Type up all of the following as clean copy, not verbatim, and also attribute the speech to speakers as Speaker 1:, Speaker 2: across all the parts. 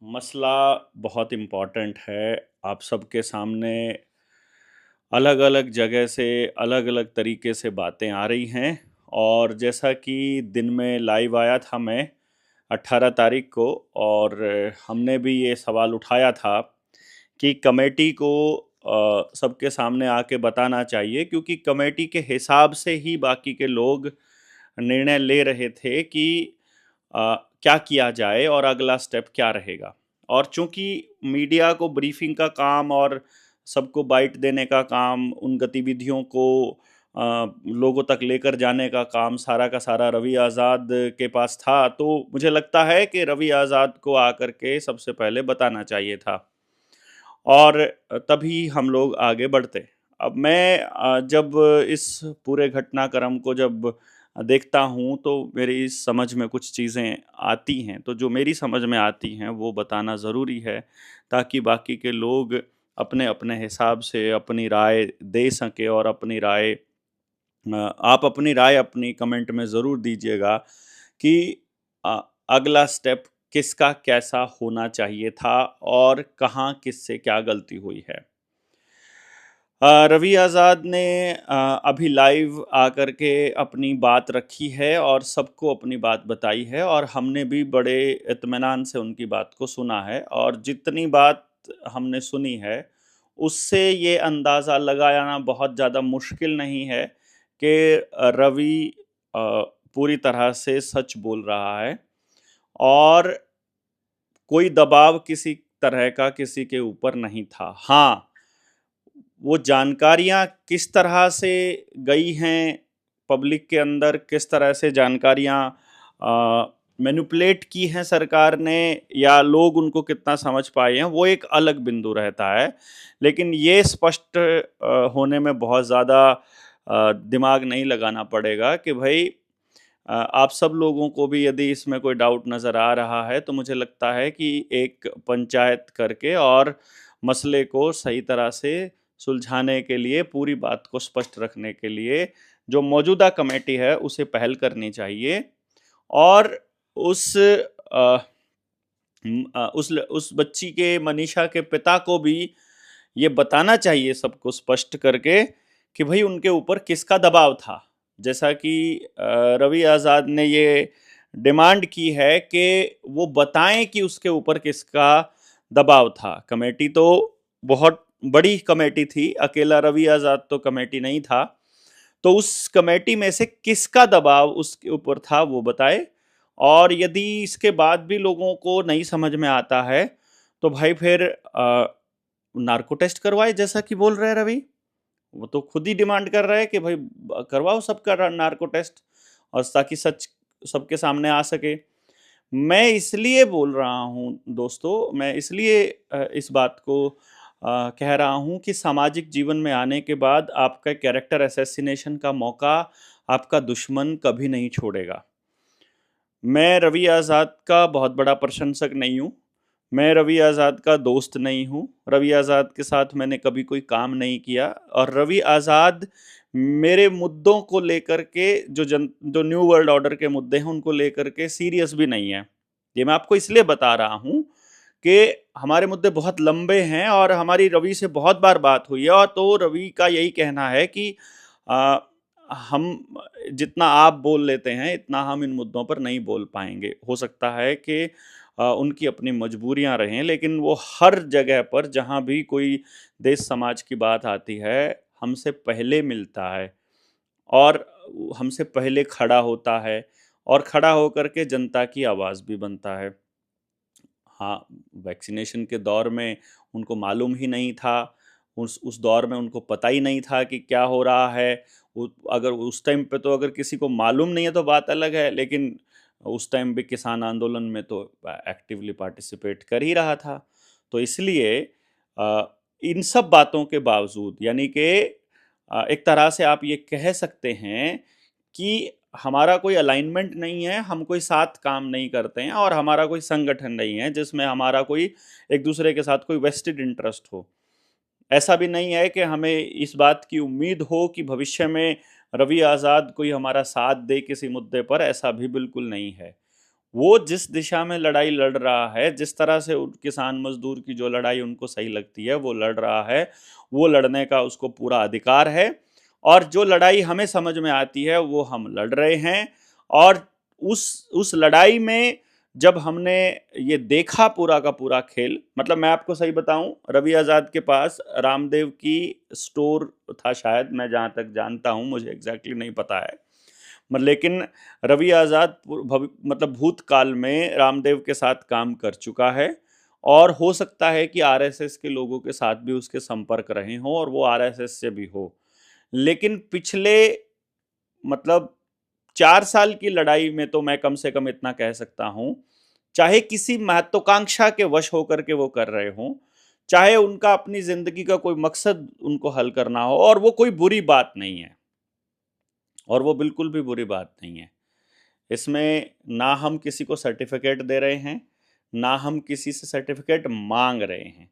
Speaker 1: मसला बहुत इम्पोर्टेंट है। आप सबके सामने अलग-अलग जगह से अलग-अलग तरीके से बातें आ रही हैं और जैसा कि दिन में लाइव आया था मैं 18 तारीख को और हमने भी ये सवाल उठाया था कि कमेटी को सबके सामने आके बताना चाहिए क्योंकि कमेटी के हिसाब से ही बाकी के लोग निर्णय ले रहे थे कि क्या किया जाए और अगला स्टेप क्या रहेगा। और चूंकि मीडिया को ब्रीफिंग का काम और सबको बाइट देने का काम, उन गतिविधियों को लोगों तक लेकर जाने का काम सारा का सारा रवि आज़ाद के पास था, तो मुझे लगता है कि रवि आज़ाद को आकर के सबसे पहले बताना चाहिए था और तभी हम लोग आगे बढ़ते। अब मैं जब इस पूरे घटनाक्रम को जब देखता हूँ तो मेरी समझ में कुछ चीज़ें आती हैं, तो जो मेरी समझ में आती हैं वो बताना ज़रूरी है ताकि बाकी के लोग अपने-अपने हिसाब से अपनी राय दे सकें और अपनी राय आप अपनी राय अपनी कमेंट में ज़रूर दीजिएगा कि अ, अगला स्टेप किसका कैसा होना चाहिए था और कहाँ किससे क्या गलती हुई है। रवि आज़ाद ने अभी लाइव आकर के अपनी बात रखी है और सबको अपनी बात बताई है और हमने भी बड़े इत्मीनान से उनकी बात को सुना है और जितनी बात हमने सुनी है, उससे ये अंदाज़ा लगाना बहुत ज़्यादा मुश्किल नहीं है कि रवि अ, पूरी तरह से सच बोल रहा है और कोई दबाव किसी तरह का किसी के ऊपर नहीं था। हाँ, वो जानकारियाँ किस तरह से गई हैं पब्लिक के अंदर, किस तरह से जानकारियाँ मैनिपुलेट की हैं सरकार ने या लोग उनको कितना समझ पाए हैं, वो एक अलग बिंदु रहता है। लेकिन ये स्पष्ट होने में बहुत ज़्यादा दिमाग नहीं लगाना पड़ेगा कि भई आप सब लोगों को भी यदि इसमें कोई डाउट नज़र आ रहा है, तो मुझे लगता है कि एक पंचायत करके और मसले को सही तरह से सुलझाने के लिए, पूरी बात को स्पष्ट रखने के लिए, जो मौजूदा कमेटी है, उसे पहल करनी चाहिए और उस उस बच्ची के मनीषा के पिता को भी ये बताना चाहिए सबको स्पष्ट करके कि भाई उनके ऊपर किसका दबाव था। जैसा कि रवि आज़ाद ने ये डिमांड की है कि वो बताएं कि उसके ऊपर किसका दबाव था। कमेटी तो बहुत बड़ी कमेटी थी, अकेला रवि आज़ाद तो कमेटी नहीं था। तो उस कमेटी में से किसका दबाव उसके ऊपर था वो बताए और यदि इसके बाद भी लोगों को नहीं समझ में आता है तो भाई फिर नार्को टेस्ट करवाए जैसा कि बोल रहे हैं रवि। वो तो खुद ही डिमांड कर रहा है कि भाई करवाओ सबका नार्को टेस्ट और ताकि सच सबके सामने आ सके। मैं इसलिए बोल रहा हूँ दोस्तों, मैं इसलिए इस बात को कह रहा हूँ कि सामाजिक जीवन में आने के बाद आपका कैरेक्टर असैसिनेशन का मौका आपका दुश्मन कभी नहीं छोड़ेगा। मैं रवि आज़ाद का बहुत बड़ा प्रशंसक नहीं हूँ। मैं रवि आज़ाद का दोस्त नहीं हूँ। रवि आज़ाद के साथ मैंने कभी कोई काम नहीं किया और रवि आज़ाद मेरे मुद्दों को लेकर के जो न्यू वर्ल्ड ऑर्डर के मुद्दे हैं उनको लेकर के सीरियस भी नहीं है। ये मैं आपको इसलिए बता रहा हूँ कि हमारे मुद्दे बहुत लंबे हैं और हमारी रवि से बहुत बार बात हुई है और तो रवि का यही कहना है कि अ, हम जितना आप बोल लेते हैं इतना हम इन मुद्दों पर नहीं बोल पाएँगे। हो सकता है कि उनकी अपनी मजबूरियाँ रहें, लेकिन वो हर जगह पर जहाँ भी कोई देश समाज की बात आती है, हमसे पहले मिलता है और हमसे पहले खड़ा होता है और खड़ा होकर के जनता की आवाज़ भी बनता है। हाँ, वैक्सीनेशन के दौर में उनको मालूम ही नहीं था, उस दौर में उनको पता ही नहीं था कि क्या हो रहा है। अगर उस टाइम पे तो अगर किसी को मालूम नहीं है तो बात अलग है, लेकिन उस टाइम भी किसान आंदोलन में तो एक्टिवली पार्टिसिपेट कर ही रहा था। तो इसलिए इन सब बातों के बावजूद यानी कि एक तरह से आप ये कह सकते हैं कि हमारा कोई अलाइनमेंट नहीं है, हम कोई साथ काम नहीं करते हैं और हमारा कोई संगठन नहीं है जिसमें हमारा कोई एक दूसरे के साथ कोई वेस्टेड इंटरेस्ट हो। ऐसा भी नहीं है कि हमें इस बात की उम्मीद हो कि भविष्य में रवि आज़ाद कोई हमारा साथ दे किसी मुद्दे पर, ऐसा भी बिल्कुल नहीं है। वो जिस दिशा में लड़ाई लड़ रहा है, जिस तरह से किसान मजदूर की जो लड़ाई उनको सही लगती है वो लड़ रहा है, वो लड़ने का उसको पूरा अधिकार है। और जो लड़ाई हमें समझ में आती है वो हम लड़ रहे हैं। और उस लड़ाई में जब हमने ये देखा पूरा का पूरा खेल, मतलब मैं आपको सही बताऊं, रवि आजाद के पास रामदेव की स्टोर था शायद, मैं जहां तक जानता हूं, मुझे एग्जैक्टली नहीं पता है। लेकिन रवि आजाद मतलब भूतकाल में रामदेव के साथ काम कर चुका है। और हो सकता है कि आरएसएस के लोगों के साथ भी उसके संपर्क रहे हों और वो आरएसएस से भी हो। लेकिन पिछले मतलब 4 साल की लड़ाई में तो मैं कम से कम इतना कह सकता हूं, चाहे किसी महत्वाकांक्षा के वश होकर के वो कर रहे हों, चाहे उनका अपनी जिंदगी का कोई मकसद उनको हल करना हो, और वो कोई बुरी बात नहीं है, और वो बिल्कुल भी बुरी बात नहीं है। इसमें ना हम किसी को सर्टिफिकेट दे रहे हैं, ना हम किसी से सर्टिफिकेट मांग रहे हैं,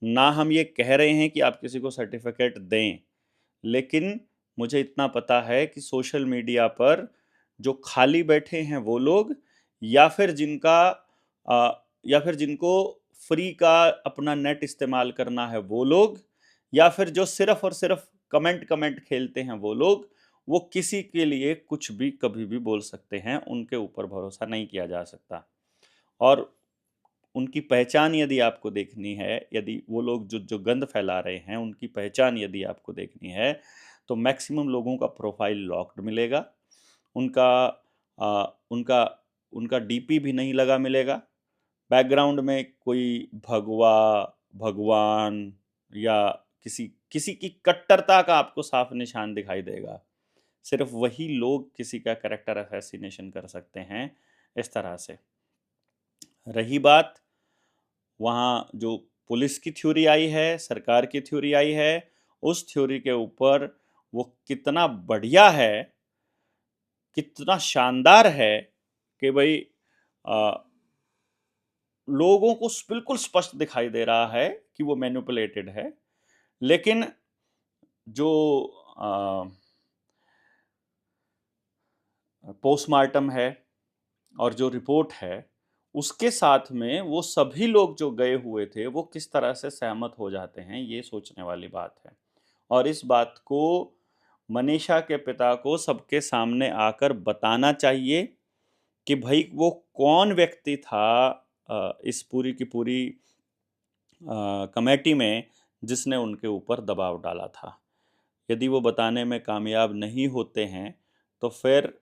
Speaker 1: ना हम ये कह रहे हैं कि आप किसी को सर्टिफिकेट दें। लेकिन मुझे इतना पता है कि सोशल मीडिया पर जो खाली बैठे हैं वो लोग, या फिर या फिर जिनको फ्री का अपना नेट इस्तेमाल करना है वो लोग, या फिर जो सिर्फ और सिर्फ कमेंट कमेंट खेलते हैं वो लोग, वो किसी के लिए कुछ भी कभी भी बोल सकते हैं। उनके ऊपर भरोसा नहीं किया जा सकता। और उनकी पहचान यदि आपको देखनी है, यदि वो लोग जो जो गंद फैला रहे हैं उनकी पहचान यदि आपको देखनी है, तो मैक्सिमम लोगों का प्रोफाइल लॉक्ड मिलेगा। उनका उनका उनका डीपी भी नहीं लगा मिलेगा। बैकग्राउंड में कोई भगवा, भगवान या किसी किसी की कट्टरता का आपको साफ निशान दिखाई देगा। सिर्फ वही लोग किसी का कैरेक्टर असैसिनेशन कर सकते हैं इस तरह से। रही बात वहाँ जो पुलिस की थ्योरी आई है, सरकार की थ्योरी आई है, उस थ्योरी के ऊपर वो कितना बढ़िया है, कितना शानदार है कि भाई लोगों को बिल्कुल स्पष्ट दिखाई दे रहा है कि वो मैनिपुलेटेड है। लेकिन जो पोस्टमार्टम है और जो रिपोर्ट है, उसके साथ में वो सभी लोग जो गए हुए थे वो किस तरह से सहमत हो जाते हैं, ये सोचने वाली बात है। और इस बात को मनीषा के पिता को सबके सामने आकर बताना चाहिए कि भाई वो कौन व्यक्ति था इस पूरी की पूरी कमेटी में जिसने उनके ऊपर दबाव डाला था। यदि वो बताने में कामयाब नहीं होते हैं तो फिर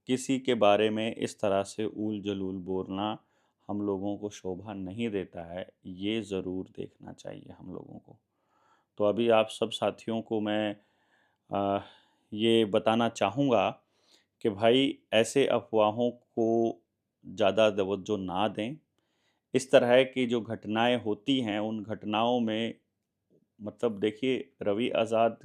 Speaker 1: किसी के बारे में इस तरह से ऊल जलूल बोलना हम लोगों को शोभा नहीं देता है, ये ज़रूर देखना चाहिए हम लोगों को। तो अभी आप सब साथियों को मैं आ, ये बताना चाहूँगा कि भाई ऐसे अफवाहों को ज़्यादा तवज्जो ना दें। इस तरह की जो घटनाएं होती हैं उन घटनाओं में, मतलब देखिए, रवि आज़ाद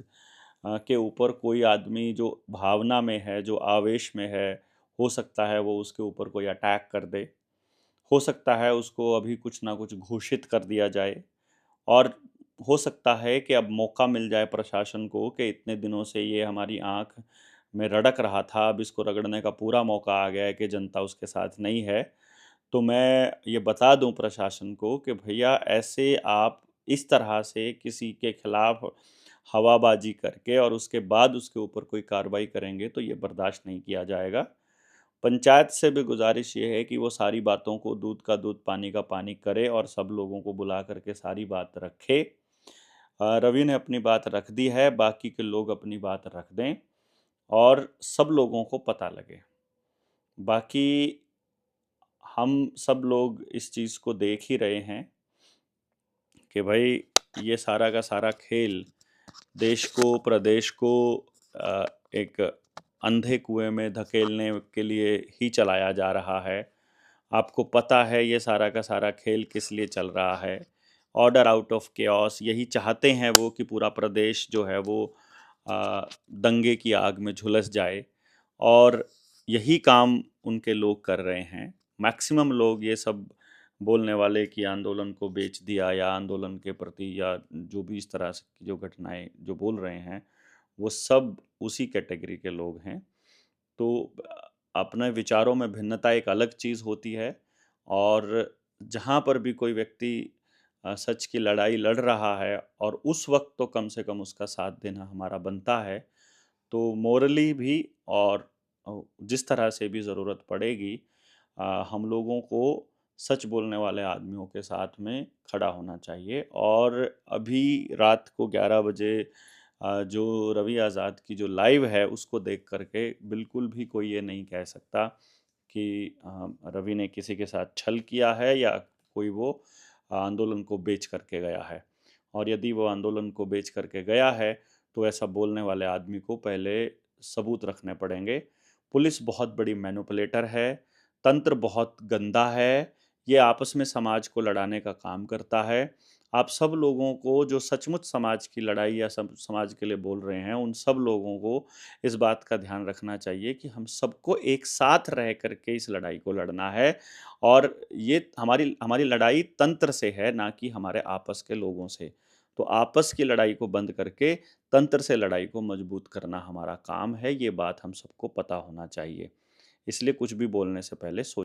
Speaker 1: के ऊपर कोई आदमी जो भावना में है, जो आवेश में है, हो सकता है वो उसके ऊपर कोई अटैक कर दे, हो सकता है उसको अभी कुछ ना कुछ घोषित कर दिया जाए, और हो सकता है कि अब मौका मिल जाए प्रशासन को कि इतने दिनों से ये हमारी आंख में रड़क रहा था, अब इसको रगड़ने का पूरा मौका आ गया है कि जनता उसके साथ नहीं है। तो मैं ये बता दूं प्रशासन को कि भैया ऐसे आप इस तरह से किसी के खिलाफ हवाबाजी करके और उसके बाद उसके ऊपर कोई कार्रवाई करेंगे तो ये बर्दाश्त नहीं किया जाएगा। पंचायत से भी गुजारिश ये है कि वो सारी बातों को दूध का दूध पानी का पानी करे और सब लोगों को बुला करके सारी बात रखे। रवि ने अपनी बात रख दी है, बाकी के लोग अपनी बात रख दें और सब लोगों को पता लगे। बाकी हम सब लोग इस चीज़ को देख ही रहे हैं कि भाई ये सारा का सारा खेल देश को, प्रदेश को एक अंधे कुएं में धकेलने के लिए ही चलाया जा रहा है। आपको पता है ये सारा का सारा खेल किस लिए चल रहा है। ऑर्डर आउट ऑफ केओस, यही चाहते हैं वो कि पूरा प्रदेश जो है वो दंगे की आग में झुलस जाए, और यही काम उनके लोग कर रहे हैं। मैक्सिमम लोग ये सब बोलने वाले कि आंदोलन को बेच दिया या आंदोलन के प्रति या जो भी इस तरह से की जो घटनाएं जो बोल रहे हैं, वो सब उसी कैटेगरी के लोग हैं। तो अपने विचारों में भिन्नता एक अलग चीज़ होती है, और जहाँ पर भी कोई व्यक्ति सच की लड़ाई लड़ रहा है और उस वक़्त तो कम से कम उसका साथ देना हमारा बनता है। तो मोरली भी और जिस तरह से भी ज़रूरत पड़ेगी, हम लोगों को सच बोलने वाले आदमियों के साथ में खड़ा होना चाहिए। और अभी रात को 11 बजे जो रवि आज़ाद की जो लाइव है उसको देख कर के बिल्कुल भी कोई ये नहीं कह सकता कि रवि ने किसी के साथ छल किया है या कोई वो आंदोलन को बेच करके गया है। और यदि वो आंदोलन को बेच करके गया है तो ऐसा बोलने वाले आदमी को पहले सबूत रखने पड़ेंगे। पुलिस बहुत बड़ी मैनिपुलेटर है, तंत्र बहुत गंदा है, ये आपस में समाज को लड़ाने का काम करता है। आप सब लोगों को जो सचमुच समाज की लड़ाई या समाज के लिए बोल रहे हैं, उन सब लोगों को इस बात का ध्यान रखना चाहिए कि हम सबको एक साथ रह करके इस लड़ाई को लड़ना है। और ये हमारी हमारी लड़ाई तंत्र से है, ना कि हमारे आपस के लोगों से। तो आपस की लड़ाई को बंद करके तंत्र से लड़ाई को मजबूत करना हमारा काम है, ये बात हम सबको पता होना चाहिए। इसलिए कुछ भी बोलने से पहले सोच